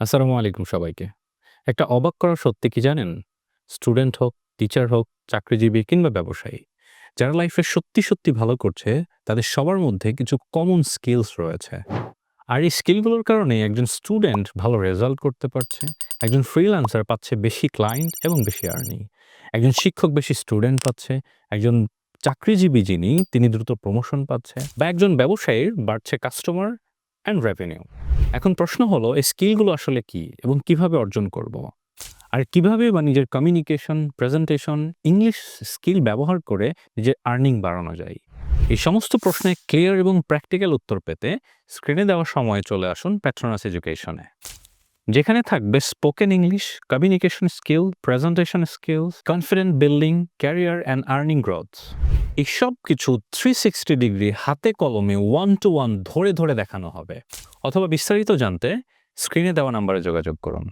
আসসালামু আলাইকুম সবাইকে। একটা অবাক করা সত্যি কি জানেন? স্টুডেন্ট হোক, টিচার হোক, চাকরিজীবী কিংবা ব্যবসায়ী, যারা লাইফে সত্যি ভালো করছে, তাদের সবার মধ্যে কিছু কমন স্কিলস রয়েছে। আর এই স্কিলগুলোর কারণেই একজন স্টুডেন্ট ভালো রেজাল্ট করতে পারছে, একজন ফ্রিল্যান্সার পাচ্ছে বেশি ক্লায়েন্ট এবং বেশি আর্নিং, একজন শিক্ষক বেশি স্টুডেন্ট পাচ্ছে, একজন চাকরিজীবী তিনি দ্রুত প্রমোশন পাচ্ছে বা একজন ব্যবসায়ীর বাড়ছে কাস্টমার অ্যান্ড রেভিনিউ। এখন প্রশ্ন হলো এই স্কিলগুলো আসলে কি এবং কিভাবে অর্জন করব? আর কিভাবে বা নিজের কমিউনিকেশন, প্রেজেন্টেশন, ইংলিশ স্কিল ব্যবহার করে নিজের আর্নিং বাড়ানো যায়? এই সমস্ত প্রশ্নের ক্লিয়ার এবং প্র্যাকটিক্যাল উত্তর পেতে স্ক্রিনে দেওয়া সময়ে চলে আসুন পেট্রোনাস এডুকেশনে। যেখানে থাকবে spoken English, communication skill, presentation skills, confident building, career and earning growth. এই সব কিছু 360 ডিগ্রি হাতে কলমে 1 to 1 ধরে দেখানো হবে। অথবা বিস্তারিত জানতে স্ক্রিনে দেওয়া নাম্বারে যোগাযোগ করুন।